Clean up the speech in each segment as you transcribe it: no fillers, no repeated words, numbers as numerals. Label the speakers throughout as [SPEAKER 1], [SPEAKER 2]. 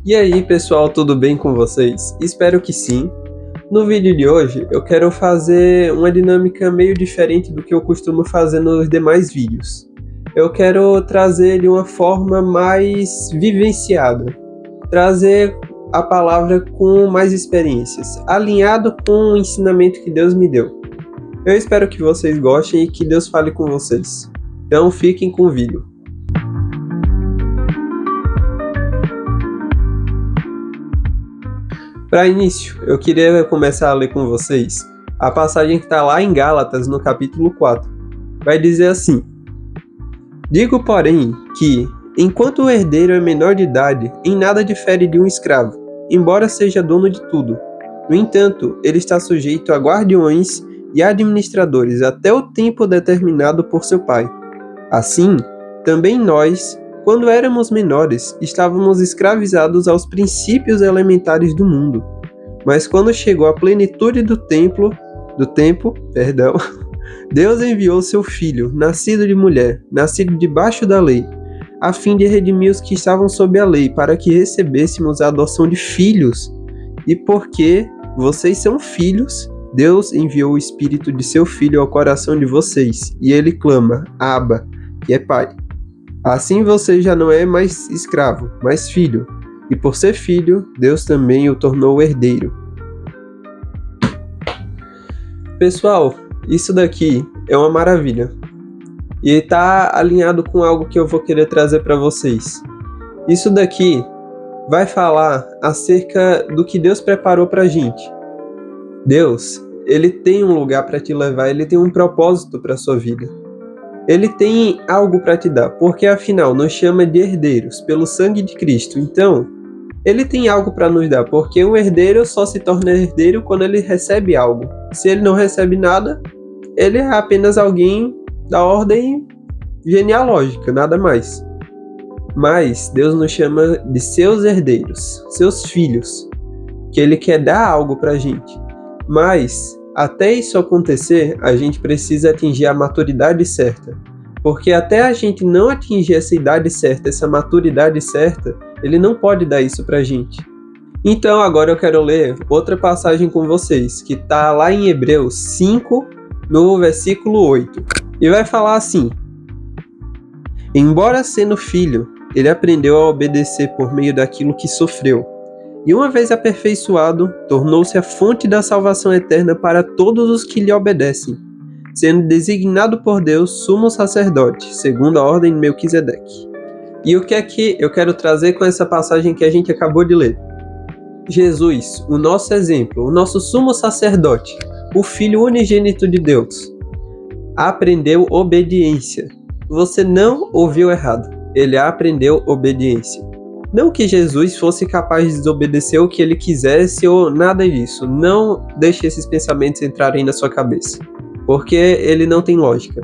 [SPEAKER 1] E aí, pessoal, tudo bem com vocês? Espero que sim. No vídeo de hoje, eu quero fazer uma dinâmica meio diferente do que eu costumo fazer nos demais vídeos. Eu quero trazer de uma forma mais vivenciada, trazer a palavra com mais experiências, alinhado com o ensinamento que Deus me deu. Eu espero que vocês gostem e que Deus fale com vocês. Então, fiquem com o vídeo. Para início, eu queria começar a ler com vocês a passagem que está lá em Gálatas, no capítulo 4. Vai dizer assim: Digo, porém, que, enquanto o herdeiro é menor de idade, em nada difere de um escravo, embora seja dono de tudo. No entanto, ele está sujeito a guardiões e administradores até o tempo determinado por seu pai. Assim, também nós, quando éramos menores, estávamos escravizados aos princípios elementares do mundo. Mas quando chegou a plenitude do tempo, Deus enviou seu filho, nascido de mulher, nascido debaixo da lei, a fim de redimir os que estavam sob a lei, para que recebêssemos a adoção de filhos. E porque vocês são filhos, Deus enviou o Espírito de seu Filho ao coração de vocês, e ele clama, Abba, que é Pai. Assim você já não é mais escravo, mas filho, e por ser filho, Deus também o tornou herdeiro. Pessoal, isso daqui é uma maravilha, e está alinhado com algo que eu vou querer trazer para vocês. Isso daqui vai falar acerca do que Deus preparou para a gente. Deus, ele tem um lugar para te levar, ele tem um propósito para a sua vida. Ele tem algo para te dar, porque afinal nos chama de herdeiros pelo sangue de Cristo. Então, ele tem algo para nos dar, porque um herdeiro só se torna herdeiro quando ele recebe algo. Se ele não recebe nada, ele é apenas alguém da ordem genealógica, nada mais. Mas Deus nos chama de seus herdeiros, seus filhos, que ele quer dar algo para a gente. Mas até isso acontecer, a gente precisa atingir a maturidade certa. Porque até a gente não atingir essa idade certa, essa maturidade certa, ele não pode dar isso pra gente. Então agora eu quero ler outra passagem com vocês, que está lá em Hebreus 5, no versículo 8. E vai falar assim: Embora sendo filho, ele aprendeu a obedecer por meio daquilo que sofreu. E uma vez aperfeiçoado, tornou-se a fonte da salvação eterna para todos os que lhe obedecem, sendo designado por Deus sumo sacerdote, segundo a ordem de Melquisedeque. E o que é que eu quero trazer com essa passagem que a gente acabou de ler? Jesus, o nosso exemplo, o nosso sumo sacerdote, o Filho unigênito de Deus, aprendeu obediência. Você não ouviu errado, ele aprendeu obediência. Não que Jesus fosse capaz de desobedecer o que ele quisesse ou nada disso. Não deixe esses pensamentos entrarem na sua cabeça, porque ele não tem lógica.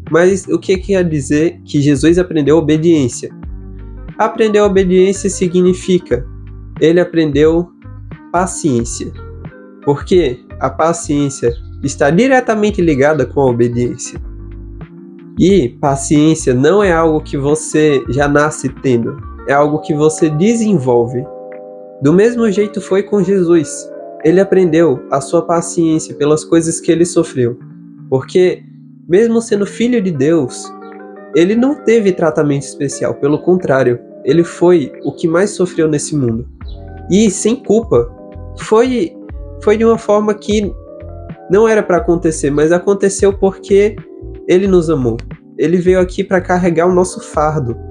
[SPEAKER 1] Mas o que quer dizer que Jesus aprendeu obediência? Aprender obediência significa ele aprendeu paciência, porque a paciência está diretamente ligada com a obediência. E paciência não é algo que você já nasce tendo. É algo que você desenvolve. Do mesmo jeito foi com Jesus. Ele aprendeu a sua paciência pelas coisas que ele sofreu. Porque, mesmo sendo filho de Deus, ele não teve tratamento especial. Pelo contrário, ele foi o que mais sofreu nesse mundo. E sem culpa. Foi de uma forma que não era para acontecer, mas aconteceu porque ele nos amou. Ele veio aqui para carregar o nosso fardo.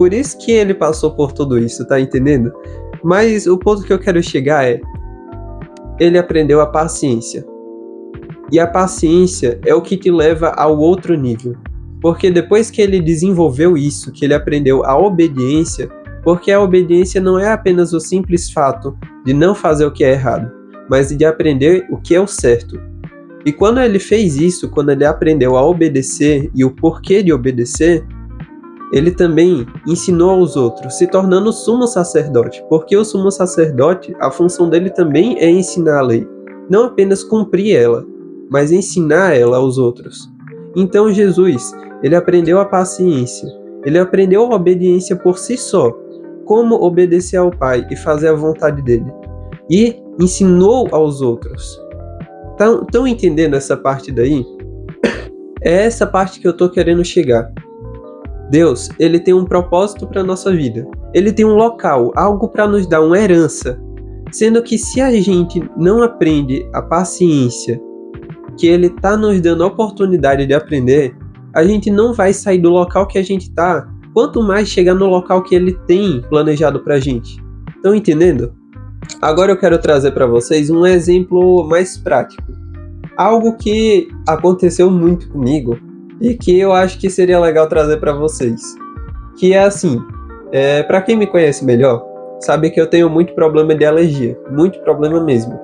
[SPEAKER 1] Por isso que ele passou por tudo isso, tá entendendo? Mas o ponto que eu quero chegar é: ele aprendeu a paciência. E a paciência é o que te leva ao outro nível. Porque depois que ele desenvolveu isso, que ele aprendeu a obediência, porque a obediência não é apenas o simples fato de não fazer o que é errado, mas de aprender o que é o certo. E quando ele fez isso, quando ele aprendeu a obedecer e o porquê de obedecer, ele também ensinou aos outros, se tornando sumo sacerdote, porque o sumo sacerdote, a função dele também é ensinar a lei, não apenas cumprir ela, mas ensinar ela aos outros. Então Jesus, ele aprendeu a paciência, ele aprendeu a obediência por si só, como obedecer ao Pai e fazer a vontade dele. E ensinou aos outros. Estão entendendo essa parte daí? É essa parte que eu tô querendo chegar. Deus, ele tem um propósito para nossa vida. Ele tem um local, algo para nos dar, uma herança. Sendo que se a gente não aprende a paciência que ele está nos dando a oportunidade de aprender, a gente não vai sair do local que a gente está, quanto mais chegar no local que ele tem planejado para a gente. Estão entendendo? Agora eu quero trazer para vocês um exemplo mais prático. Algo que aconteceu muito comigo e que eu acho que seria legal trazer para vocês. Que é assim, para quem me conhece melhor, sabe que eu tenho muito problema de alergia, muito problema mesmo.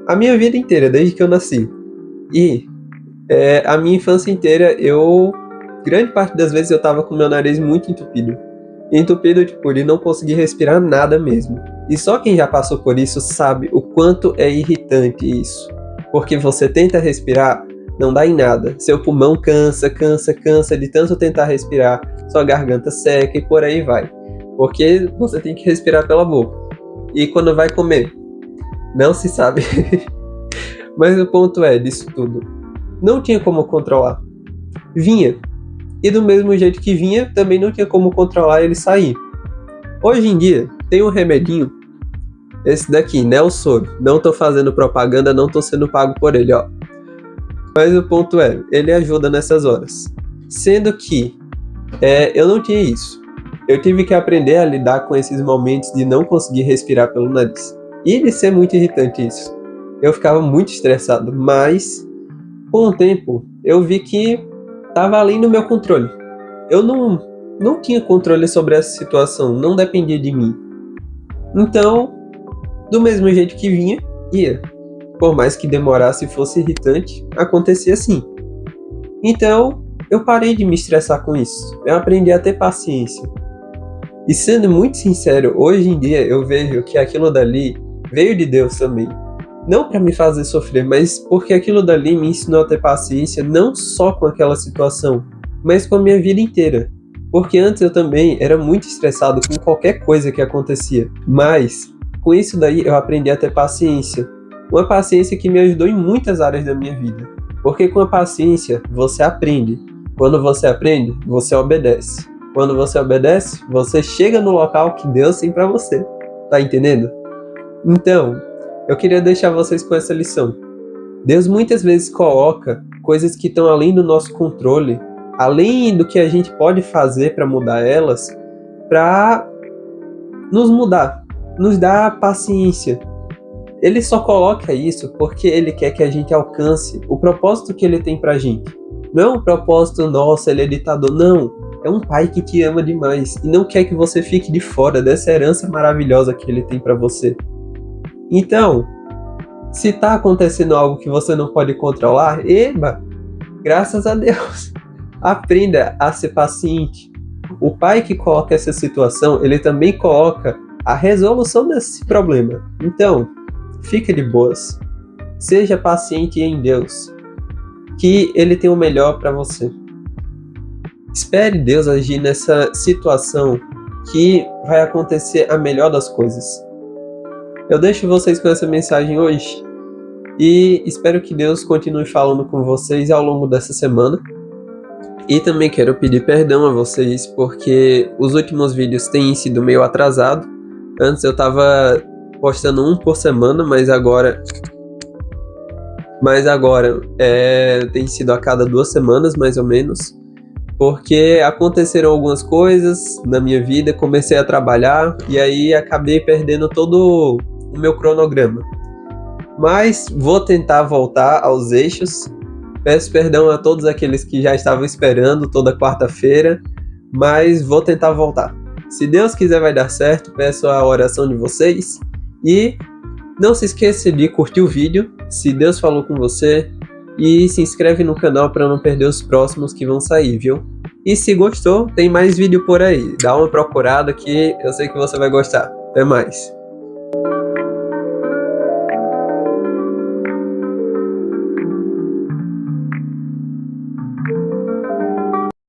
[SPEAKER 1] A minha vida inteira, desde que eu nasci. E a minha infância inteira, grande parte das vezes eu tava com meu nariz muito entupido. Entupido, tipo, de não conseguir respirar nada mesmo. E só quem já passou por isso sabe o quanto é irritante isso. Porque você tenta respirar, não dá em nada. Seu pulmão cansa de tanto tentar respirar. Sua garganta seca e por aí vai. Porque você tem que respirar pela boca. E quando vai comer? Não se sabe. Mas o ponto é disso tudo. Não tinha como controlar. Vinha. E do mesmo jeito que vinha, também não tinha como controlar ele sair. Hoje em dia, tem um remedinho. Esse daqui, Nelsoro. Não tô fazendo propaganda, não tô sendo pago por ele, ó. Mas o ponto é, ele ajuda nessas horas. Sendo que eu não tinha isso. Eu tive que aprender a lidar com esses momentos de não conseguir respirar pelo nariz. E de ser muito irritante isso. Eu ficava muito estressado, mas com o tempo eu vi que estava além do meu controle. Eu não tinha controle sobre essa situação, não dependia de mim. Então, do mesmo jeito que vinha, ia. Por mais que demorasse e fosse irritante, acontecia assim. Então, eu parei de me estressar com isso. Eu aprendi a ter paciência. E sendo muito sincero, hoje em dia eu vejo que aquilo dali veio de Deus também. Não para me fazer sofrer, mas porque aquilo dali me ensinou a ter paciência não só com aquela situação, mas com a minha vida inteira. Porque antes eu também era muito estressado com qualquer coisa que acontecia. Mas, com isso daí eu aprendi a ter paciência. Uma paciência que me ajudou em muitas áreas da minha vida. Porque com a paciência, você aprende. Quando você aprende, você obedece. Quando você obedece, você chega no local que Deus tem para você. Tá entendendo? Então, eu queria deixar vocês com essa lição. Deus muitas vezes coloca coisas que estão além do nosso controle, além do que a gente pode fazer para mudar elas, para nos mudar, nos dar paciência. Ele só coloca isso porque ele quer que a gente alcance o propósito que ele tem pra gente. Não é um propósito, nossa, ele é ditador, não. É um pai que te ama demais e não quer que você fique de fora dessa herança maravilhosa que ele tem pra você. Então, se tá acontecendo algo que você não pode controlar, graças a Deus, aprenda a ser paciente. O pai que coloca essa situação, ele também coloca a resolução desse problema. Então, fica de boas. Seja paciente em Deus, que ele tem o melhor para você. Espere Deus agir nessa situação que vai acontecer a melhor das coisas. Eu deixo vocês com essa mensagem hoje e espero que Deus continue falando com vocês ao longo dessa semana. E também quero pedir perdão a vocês porque os últimos vídeos têm sido meio atrasados. Antes eu estava postando um por semana, mas agora tem sido a cada 2 semanas mais ou menos. Porque aconteceram algumas coisas na minha vida, comecei a trabalhar e aí acabei perdendo todo o meu cronograma. Mas vou tentar voltar aos eixos. Peço perdão a todos aqueles que já estavam esperando toda quarta-feira, mas vou tentar voltar. Se Deus quiser vai dar certo, peço a oração de vocês e não se esqueça de curtir o vídeo, se Deus falou com você, e se inscreve no canal para não perder os próximos que vão sair, viu? E se gostou, tem mais vídeo por aí. Dá uma procurada que eu sei que você vai gostar. Até mais!